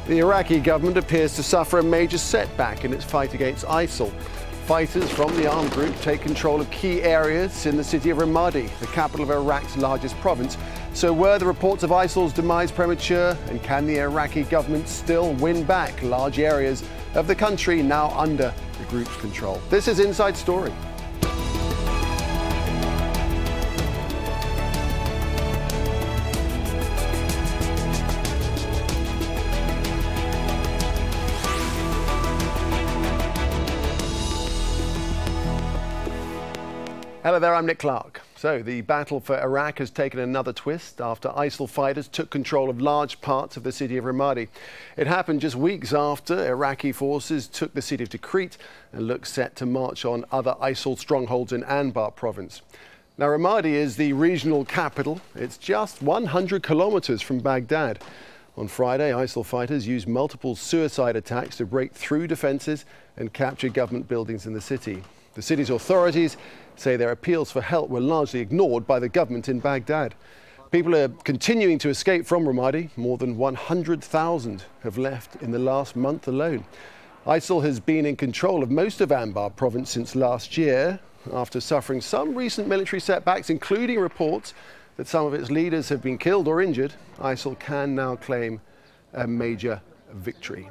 The Iraqi government appears to suffer a major setback in its fight against ISIL. Fighters from the armed group take control of key areas in the city of Ramadi, the capital of Iraq's largest province. So were the reports of ISIL's demise premature, and can the Iraqi government still win back large areas of the country now under the group's control? This is Inside Story. Hello there, I'm Nick Clark. So the battle for Iraq has taken another twist after ISIL fighters took control of large parts of the city of Ramadi. It happened just weeks after Iraqi forces took the city of Tikrit and look set to march on other ISIL strongholds in Anbar province. Now Ramadi is the regional capital. It's just 100 kilometers from Baghdad. On Friday, ISIL fighters used multiple suicide attacks to break through defenses and capture government buildings in the city. The city's authorities say their appeals for help were largely ignored by the government in Baghdad. People are continuing to escape from Ramadi. More than 100,000 have left in the last month alone. ISIL has been in control of most of Anbar province since last year, after suffering some recent military setbacks, including reports that some of its leaders have been killed or injured. ISIL can now claim a major victory.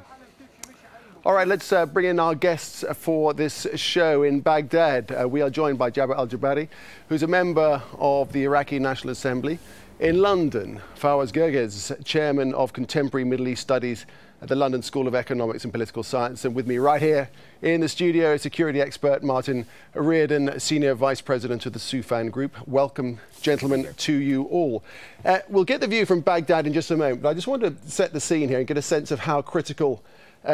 All right, let's bring in our guests for this show in Baghdad. We are joined by Al-Jaberi, who's a member of the Iraqi National Assembly. In London, Fawaz Gerges, chairman of Contemporary Middle East Studies at the London School of Economics and Political Science. And with me right here in the studio, security expert Martin Reardon, senior vice president of the Soufan Group. Welcome, gentlemen, to you all. We'll get the view from Baghdad in just a moment, but I just want to set the scene here and get a sense of how critical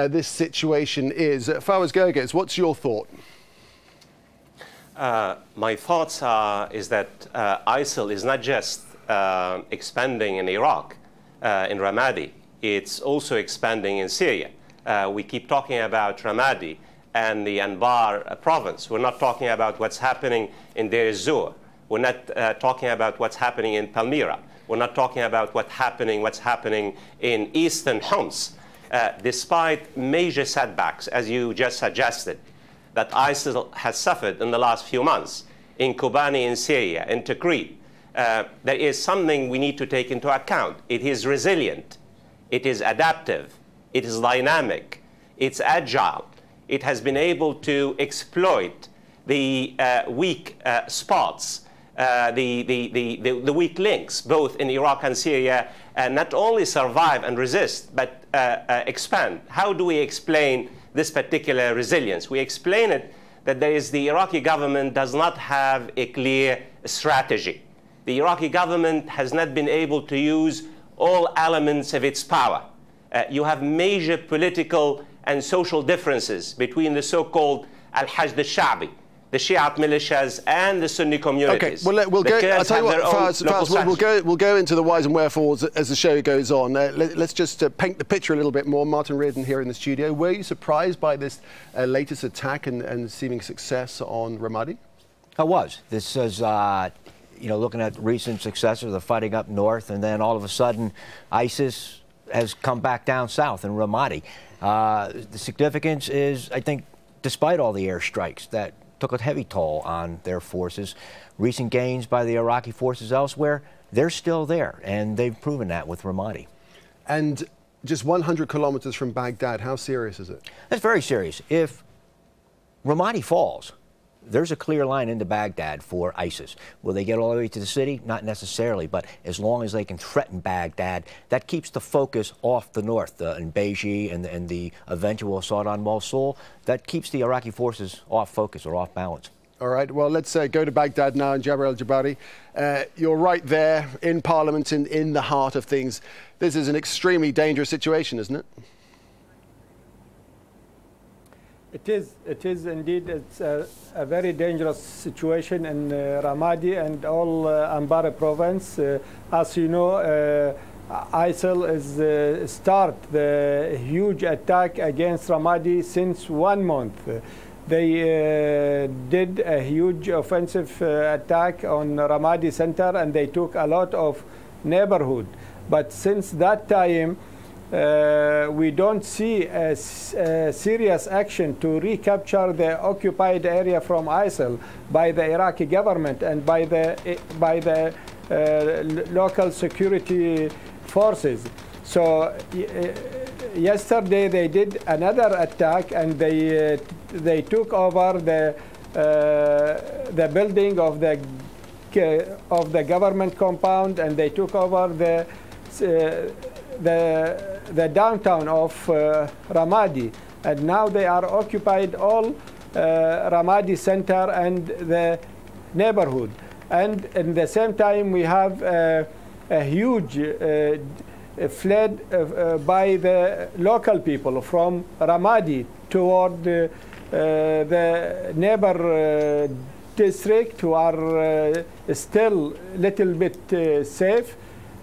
this situation is. Fawaz Gerges, what's your thought? My thoughts is that ISIL is not just expanding in Iraq, in Ramadi. It's also expanding in Syria. We keep talking about Ramadi and the Anbar province. We're not talking about what's happening in Deir ez-Zor. We're not talking about what's happening in Palmyra. We're not talking about what's happening in eastern Homs. Despite major setbacks, as you just suggested, that ISIL has suffered in the last few months, in Kobani in Syria, in Tikrit, there is something we need to take into account. It is resilient, it is adaptive, it is dynamic, it's agile. It has been able to exploit the weak spots, the weak links, both in Iraq and Syria, and not only survive and resist, but expand. How do we explain this particular resilience? We explain it that the Iraqi government does not have a clear strategy. The Iraqi government has not been able to use all elements of its power. You have major political and social differences between the so-called Al-Hashd al-Sha'bi, the Shiite militias, and the Sunni communities. Okay, we'll go. I'll tell you what, Fawaz, we'll go into the whys and wherefores as the show goes on. Let's just paint the picture a little bit more. Martin Reardon here in the studio. Were you surprised by this latest attack and seeming success on Ramadi? I was. This is, you know, looking at recent successes of the fighting up north, and then all of a sudden, ISIS has come back down south in Ramadi. The significance is, I think, despite all the airstrikes that took a heavy toll on their forces. Recent gains by the Iraqi forces elsewhere, they're still there, and they've proven that with Ramadi. And just 100 kilometers from Baghdad, how serious is it? That's very serious. If Ramadi falls, there's a clear line into Baghdad for ISIS. Will they get all the way to the city? Not necessarily, but as long as they can threaten Baghdad, that keeps the focus off the north, in Beji and the eventual assault on Mosul. That keeps the Iraqi forces off focus or off balance. All right, well, let's go to Baghdad now, and Al-Jaberi. You're right there in Parliament, in the heart of things. This is an extremely dangerous situation, isn't it? It is indeed. It's a very dangerous situation in Ramadi and all Anbar province. As you know, ISIL is start the huge attack against Ramadi since 1 month. They did a huge offensive attack on Ramadi center, and they took a lot of neighborhood. But since that time, we don't see a serious action to recapture the occupied area from ISIL by the Iraqi government and by the local security forces. So yesterday they did another attack, and they took over the building of the government compound, and they took over the downtown of Ramadi, and now they are occupied all Ramadi center and the neighborhood. And in the same time, we have a huge flood by the local people from Ramadi toward the neighbor district, who are still a little bit safe,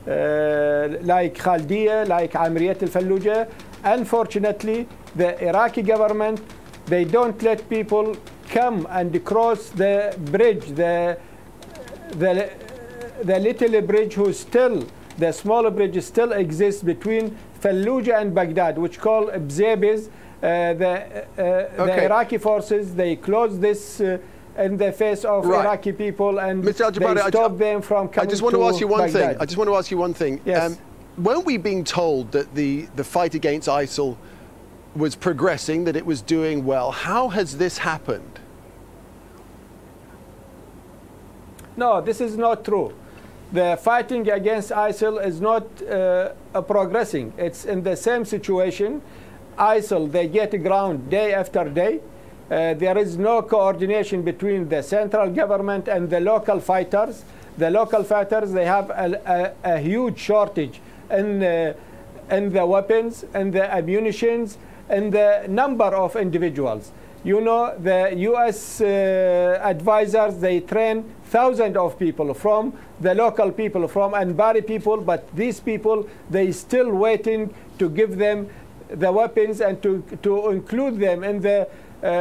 like Khaldiya, like Amiriyat al-Fallujah. Unfortunately, the Iraqi government, they don't let people come and cross the bridge, the little bridge the small bridge still exists between Fallujah and Baghdad, which called Bzebes. The Iraqi forces, they closed this in the face of Iraqi people, and Mr. Al-Jaberi, they stopped them from coming to Baghdad. I just want to ask you one thing. Yes. Weren't we being told that the fight against ISIL was progressing, that it was doing well? How has this happened? No, this is not true. The fighting against ISIL is not progressing. It's in the same situation. ISIL, they get ground day after day. There is no coordination between the central government and the local fighters. The local fighters, they have a huge shortage in the weapons, and the ammunitions, and the number of individuals. You know, the U.S. Advisors, they train thousands of people from the local people, from Anbar.People, but these people, they still waiting to give them the weapons and to include them in the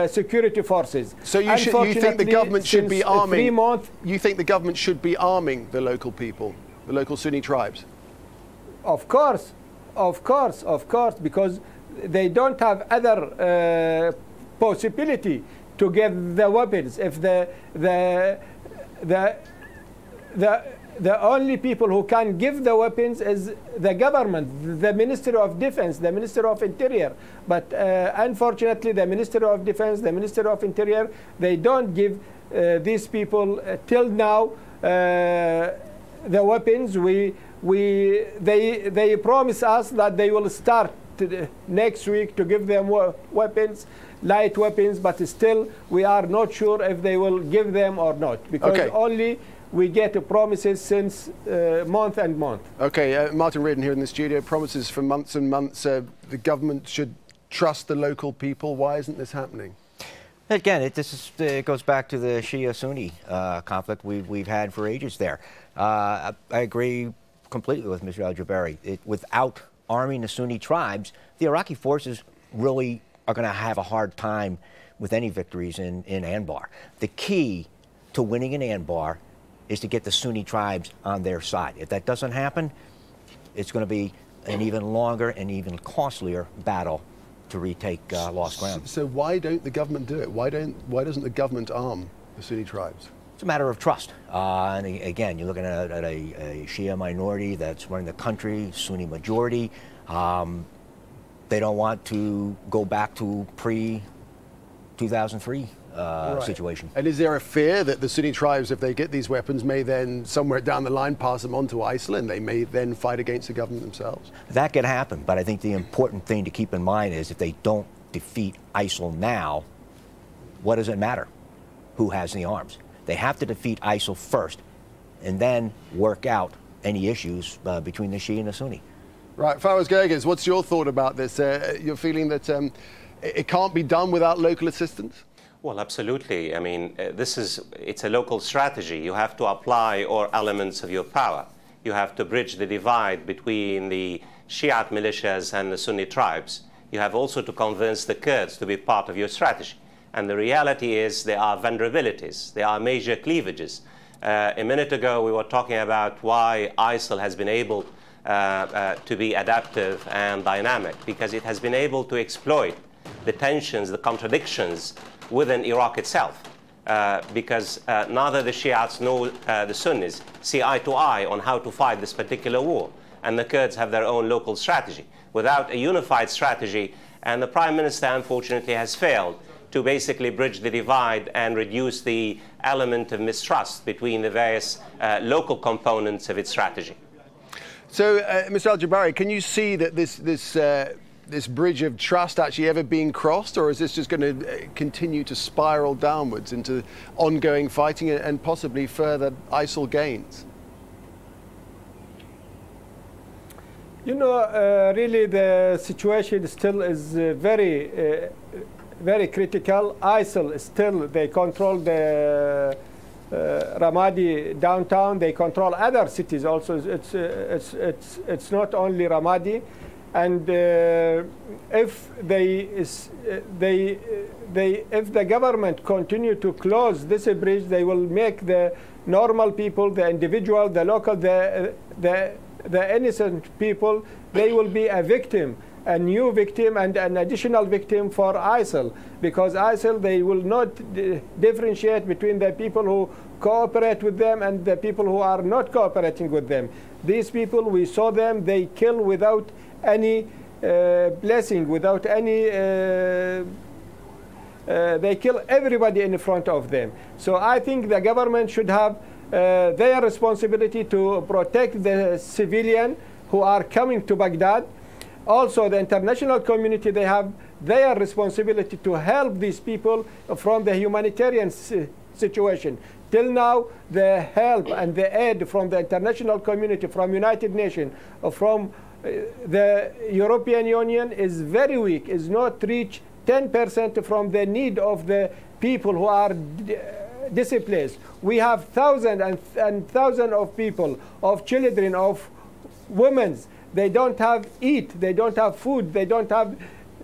security forces. So you think the government should be arming? You think the government should be arming the local people, the local Sunni tribes? Of course, because they don't have other possibility to get the weapons. If the only people who can give the weapons is the government, the Ministry of Defense, the Ministry of Interior. But unfortunately, the Ministry of Defense, the Ministry of Interior, they don't give these people till now the weapons. They promise us that they will start next week to give them weapons, light weapons, but still we are not sure if they will give them or not, because only we get promises since month and month. Okay, Martin Reardon here in the studio. Promises for months and months. The government should trust the local people. Why isn't this happening? Again, it goes back to the Shia-Sunni conflict we've had for ages there. I agree completely with Mr. Al-Jaberi. Without arming the Sunni tribes, the Iraqi forces really are going to have a hard time with any victories in Anbar. The key to winning in Anbar is to get the Sunni tribes on their side. If that doesn't happen, it's going to be an even longer and even costlier battle to retake lost ground. So why don't the government do it? Why doesn't the government arm the Sunni tribes? It's a matter of trust. And again, you're looking at a Shia minority that's running the country, Sunni majority. They don't want to go back to pre-2003 situation. And is there a fear that the Sunni tribes, if they get these weapons, may then somewhere down the line pass them on to ISIL, and they may then fight against the government themselves? That could happen, but I think the important thing to keep in mind is if they don't defeat ISIL now, what does it matter who has the arms? They have to defeat ISIL first and then work out any issues between the Shia and the Sunni. Right, Fawaz Gerges, what's your thought about this? You're feeling that it can't be done without local assistance? Well, absolutely. I mean, it's a local strategy. You have to apply all elements of your power. You have to bridge the divide between the Shiite militias and the Sunni tribes. You have also to convince the Kurds to be part of your strategy. And the reality is there are vulnerabilities. There are major cleavages. A minute ago, we were talking about why ISIL has been able to be adaptive and dynamic, because it has been able to exploit the tensions, the contradictions within Iraq itself. Because neither the Shiites nor the Sunnis see eye to eye on how to fight this particular war. And the Kurds have their own local strategy. Without a unified strategy, and the Prime Minister, unfortunately, has failed to basically bridge the divide and reduce the element of mistrust between the various local components of its strategy. So, Mr. Al-Jaberi, can you see that this bridge of trust actually ever being crossed, or is this just going to continue to spiral downwards into ongoing fighting and possibly further ISIL gains? You know, really the situation still is very critical. ISIL still, they control the Ramadi downtown. They control other cities also. It's not only Ramadi. And if the government continue to close this bridge, they will make the normal people, the individual, the local, the innocent people, they will be a victim, a new victim and an additional victim for ISIL, because ISIL, they will not differentiate between the people who cooperate with them and the people who are not cooperating with them. These people, we saw them, they kill without any blessing, without any they kill everybody in front of them. So I think the government should have their responsibility to protect the civilian who are coming to Baghdad. Also, the international community, they have their responsibility to help these people from the humanitarian situation. Till now, the help and the aid from the international community, from United Nations, from the European Union is very weak, is not reach 10% from the need of the people who are displaced. We have thousands and thousands of people, of children, of women. They don't have eat, they don't have food, they don't have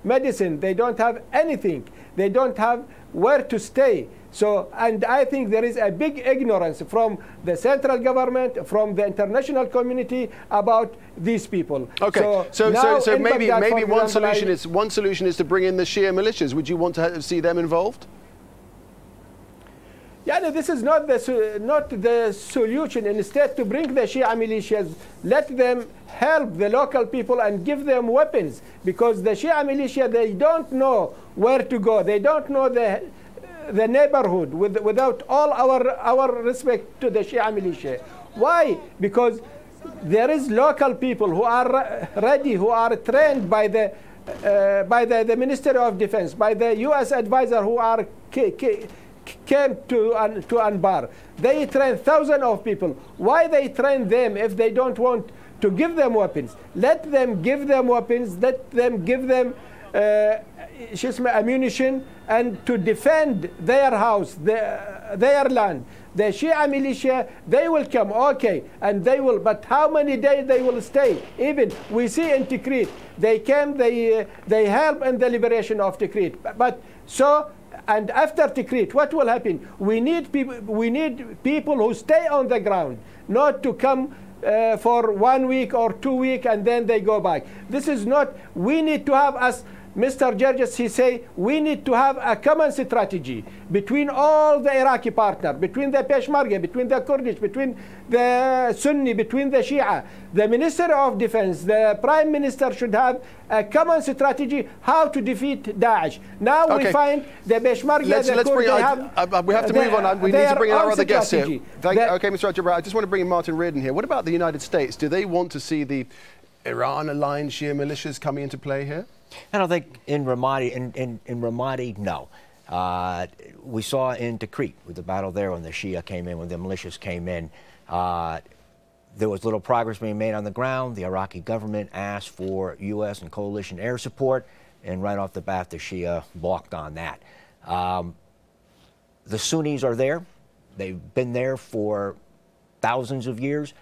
medicine, they don't have anything. They don't have where to stay. So, and I think there is a big ignorance from the central government, from the international community about these people. Okay, so maybe one solution is to bring in the Shia militias. Would you want to see them involved? Yeah, no, this is not the solution. Instead, to bring the Shia militias, let them help the local people and give them weapons, because the Shia militia, they don't know where to go. They don't know the neighborhood without all our respect to the Shia militia. Why? Because there is local people who are ready, who are trained by the Ministry of Defense, by the U.S. advisor who are came to Anbar. They train thousands of people. Why they train them if they don't want to give them weapons? Let them give them weapons. Let them give them ammunition and to defend their house, their land. The Shia militia, they will come, okay, and they will, but how many days they will stay? Even we see in Tikrit, they came, they help in the liberation of Tikrit. But so, and after Tikrit, what will happen? We need people who stay on the ground, not to come for 1 week or 2 weeks and then they go back. This is not, we need to have, as Mr. Gerges, he say, we need to have a common strategy between all the Iraqi partners, between the Peshmerga, between the Kurdish, between the Sunni, between the Shia. The Minister of Defense, the Prime Minister should have a common strategy how to defeat Daesh. Now we find the Peshmerga, the Kurds, we have to move on. We need to bring in our other guests here. Okay, Mr. Al-Jaberi, I just want to bring in Martin Reardon here. What about the United States? Do they want to see the Iran-aligned Shia militias coming into play here? I don't think in Ramadi, no. We saw in Tikrit with the battle there when the Shia came in, when the militias came in, there was little progress being made on the ground. The Iraqi government asked for U.S. and coalition air support, and right off the bat, the Shia balked on that. The Sunnis are there. They've been there for thousands of years.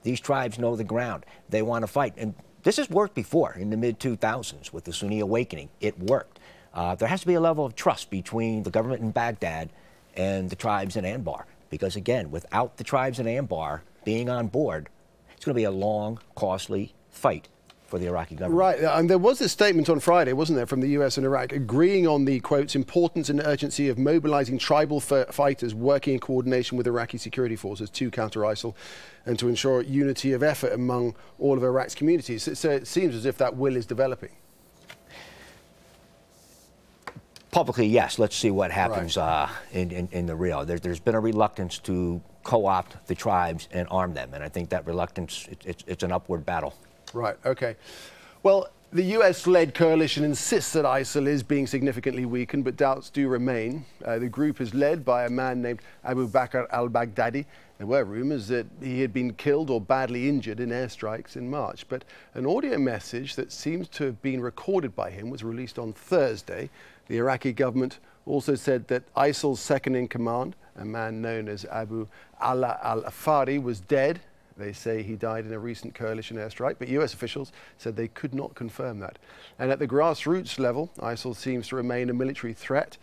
These tribes know the ground. They want to fight. And this has worked before in the mid-2000s with the Sunni awakening. It worked. There has to be a level of trust between the government in Baghdad and the tribes in Anbar. Because, again, without the tribes in Anbar being on board, it's going to be a long, costly fight for the Iraqi government. Right, and there was this statement on Friday, wasn't there, from the US and Iraq, agreeing on the, quotes, importance and urgency of mobilizing tribal fighters working in coordination with Iraqi security forces to counter ISIL and to ensure unity of effort among all of Iraq's communities. So it seems as if that will is developing. Publicly, yes. Let's see what happens in the real. There's been a reluctance to co-opt the tribes and arm them, and I think that reluctance, it's an upward battle. Right, okay. Well, the US-led coalition insists that ISIL is being significantly weakened, but doubts do remain. The group is led by a man named Abu Bakr al-Baghdadi. There were rumors that he had been killed or badly injured in airstrikes in March, but an audio message that seems to have been recorded by him was released on Thursday. The Iraqi government also said that ISIL's second-in-command, a man known as Abu Ala al-Afari, was dead. They say he died in a recent coalition airstrike, but US officials said they could not confirm that. And at the grassroots level, ISIL seems to remain a military threat.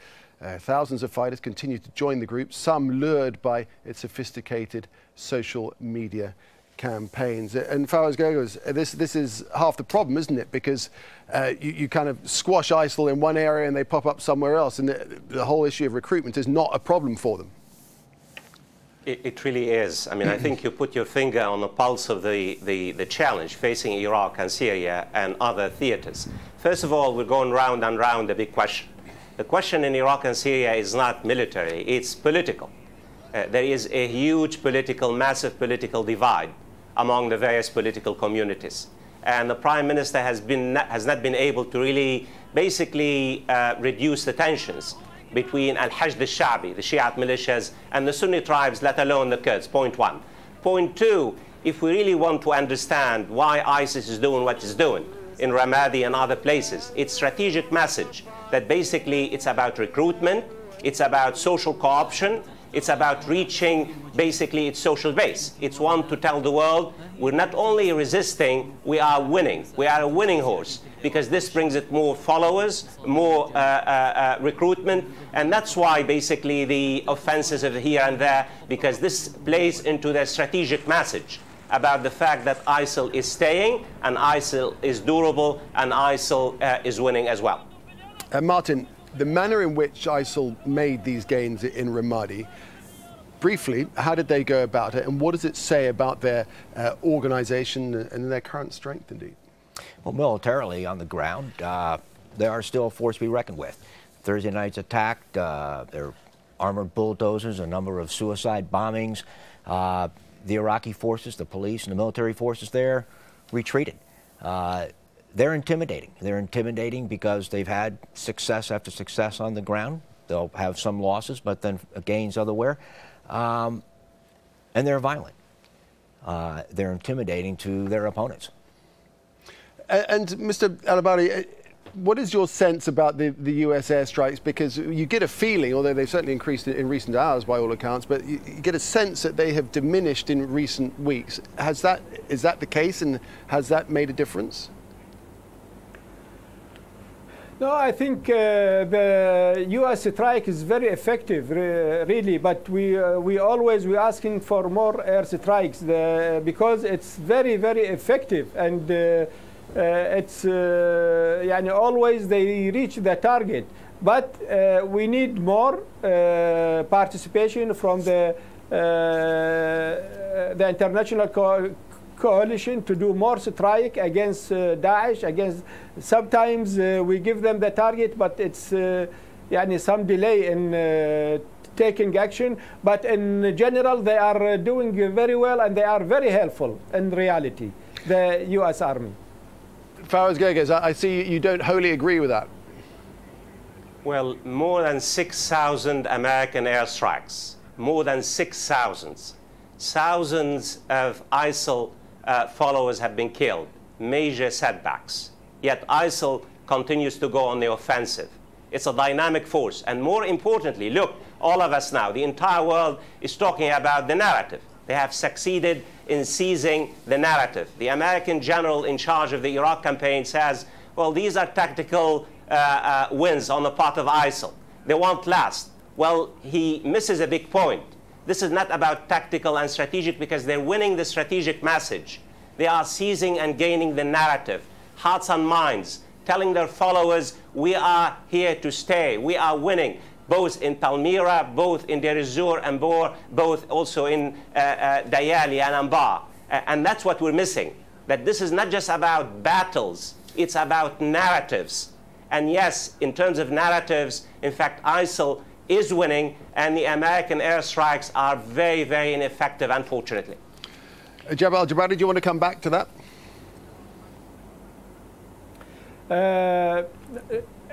Thousands of fighters continue to join the group, some lured by its sophisticated social media campaigns. And Fawaz Gerges, this is half the problem, isn't it? Because you kind of squash ISIL in one area and they pop up somewhere else, and the whole issue of recruitment is not a problem for them. It really is. I mean, I think you put your finger on the pulse of the challenge facing Iraq and Syria and other theaters. First of all, we're going round and round the big question. The question in Iraq and Syria is not military, it's political. There is a huge massive political divide among the various political communities. And the Prime Minister has not been able to really basically reduce the tensions between Al-Hashd al-Sha'bi, the Shiite militias, and the Sunni tribes, let alone the Kurds, point one. Point two, if we really want to understand why ISIS is doing what it's doing in Ramadi and other places, its strategic message that basically it's about recruitment, it's about social co-option, it's about reaching basically its social base. It's one to tell the world we're not only resisting, we are winning. We are a winning horse, because this brings it more followers, more recruitment, and that's why basically the offenses are here and there, because this plays into their strategic message about the fact that ISIL is staying, and ISIL is durable, and ISIL is winning as well. Martin, the manner in which ISIL made these gains in Ramadi, briefly, how did they go about it, and what does it say about their organization and their current strength, indeed? Well, militarily, on the ground, they are still a force to be reckoned with. Thursday night's attack, their armored bulldozers, a number of suicide bombings. The Iraqi forces, the police and the military forces there retreated. They're intimidating. They're intimidating because they've had success after success on the ground. They'll have some losses, but then gains elsewhere. And they're violent. They're intimidating to their opponents. And Mr. Al-Jaberi, what is your sense about the US airstrikes? Because you get a feeling, although they've certainly increased in recent hours by all accounts, but you get a sense that they have diminished in recent weeks. Is that the case, and has that made a difference? No, I think the U.S. strike is very effective, really. But we we're asking for more air strikes because it's very, very effective, and it's always they reach the target. But we need more participation from the international coalition to do more strike against Daesh. Sometimes we give them the target, but it's some delay in taking action. But in general, they are doing very well, and they are very helpful in reality, the U.S. Army. Fawaz Gerges, I see you don't wholly agree with that. Well, more than 6,000 American airstrikes, more than 6,000. Thousands of ISIL followers have been killed, major setbacks. Yet ISIL continues to go on the offensive. It's a dynamic force. And more importantly, look, all of us now, the entire world is talking about the narrative. They have succeeded in seizing the narrative. The American general in charge of the Iraq campaign says, well, these are tactical wins on the part of ISIL. They won't last. Well, he misses a big point. This is not about tactical and strategic, because they're winning the strategic message They are seizing and gaining the narrative, hearts and minds, telling their followers, we are here to stay, we are winning, both in Palmyra, both in Deir ez-Zor, and both also in Dayali and Anbar. And that's what we're missing, that this is not just about battles, it's about narratives. And yes, in terms of narratives, in fact, ISIL is winning, and the American airstrikes are very, very ineffective, unfortunately. Al-Jaberi, do you want to come back to that?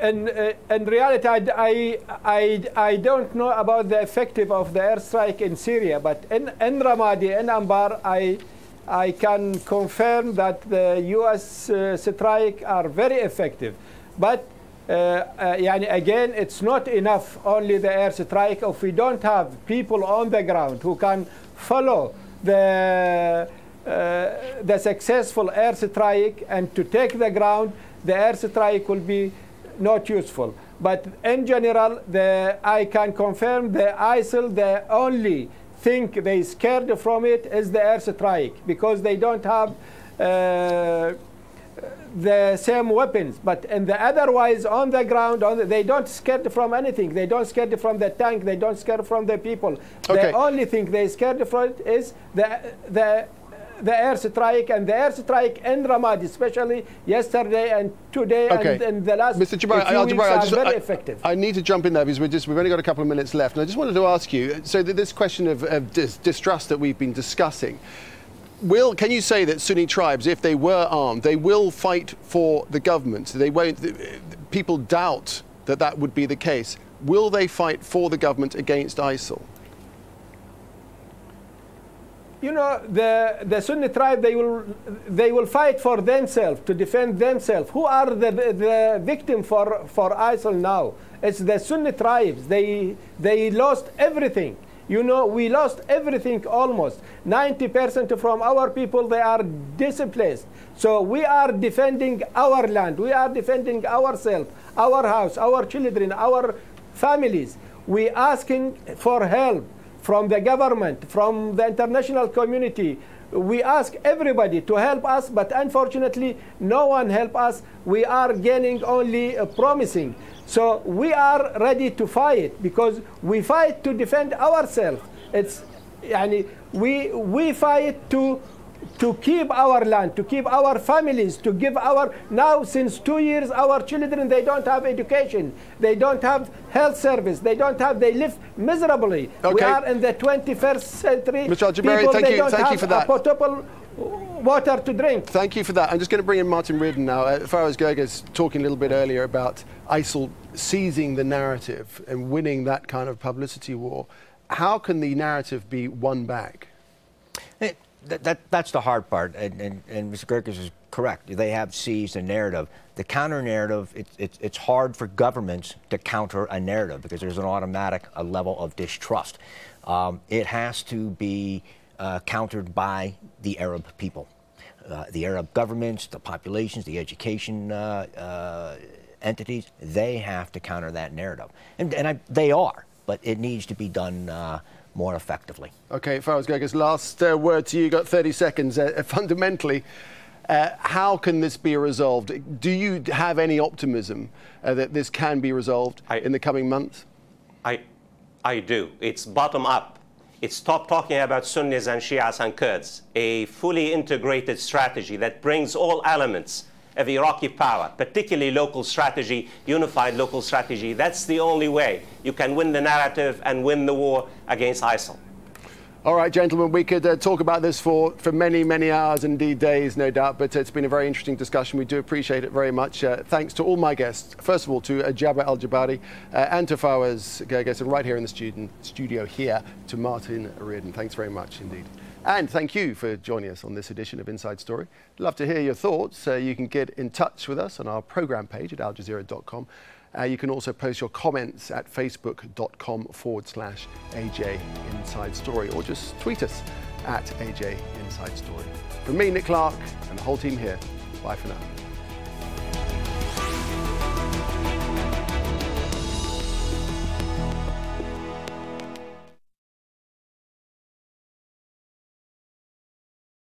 In reality, I don't know about the effective of the airstrike in Syria, but in Ramadi, in Anbar, I can confirm that the U.S. strike are very effective. But again, it's not enough only the airstrike. If we don't have people on the ground who can follow the successful airstrike and to take the ground, the airstrike will be not useful. But in general, I can confirm the ISIL, the only thing they scared from it is the airstrike, because they don't have the same weapons. But in the otherwise on the ground, they don't scared from anything. They don't scared from the tank. They don't scared from the people. Okay. The only thing they scared from it is the airstrike, and the airstrike in Ramadi, especially yesterday and today, and in the last Mr. Jaberi, few weeks, are very effective. I need to jump in there because we've only got a couple of minutes left, and I just wanted to ask you, so this question of distrust that we've been discussing, can you say that Sunni tribes, if they were armed, they will fight for the government? They won't. People doubt that would be the case. Will they fight for the government against ISIL? You know, the Sunni tribe, they will fight for themselves, to defend themselves. Who are the victim for ISIL now? It's the Sunni tribes. They lost everything. You know, we lost everything almost. 90% from our people, they are displaced. So we are defending our land. We are defending ourselves, our house, our children, our families. We asking for help from the government, from the international community. We ask everybody to help us, but unfortunately, no one help us. We are gaining only promising. So we are ready to fight, because we fight to defend ourselves. It's, we fight to keep our land, to keep our families, to give our, now since 2 years, our children, they don't have education, they don't have health service, they live miserably. Okay. We are in the 21st century. Mr. Al-Jaberi, thank you for that. Potable water to drink. Thank you for that. I'm just going to bring in Martin Reardon now. Fawaz Gerges talking a little bit earlier about ISIL seizing the narrative and winning that kind of publicity war. How can the narrative be won back? That's the hard part, and Mr. Gerges is correct. They have seized a narrative. The counter-narrative, it's hard for governments to counter a narrative because there's an automatic level of distrust. It has to be countered by the Arab people, the Arab governments, the populations, the education entities. They have to counter that narrative, and they are, but it needs to be done more effectively. Okay, Fawaz Gerges, last word to you. You've got 30 seconds. Fundamentally, how can this be resolved? Do you have any optimism that this can be resolved in the coming months? I do. It's bottom up. It's stop talking about Sunnis and Shias and Kurds. A fully integrated strategy that brings all elements of Iraqi power, particularly local strategy, unified local strategy. That's the only way you can win the narrative and win the war against ISIL. All right, gentlemen, we could talk about this for many, many hours, indeed days, no doubt, but it's been a very interesting discussion. We do appreciate it very much. Thanks to all my guests, first of all to Al-Jaberi and to Fawaz Gerges, and right here in the studio here to Martin Reardon. Thanks very much indeed. And thank you for joining us on this edition of Inside Story. Love to hear your thoughts. You can get in touch with us on our programme page at aljazeera.com. You can also post your comments at facebook.com/AJ Inside Story, or just tweet us at AJ Inside Story. From me, Nick Clark, and the whole team here, bye for now.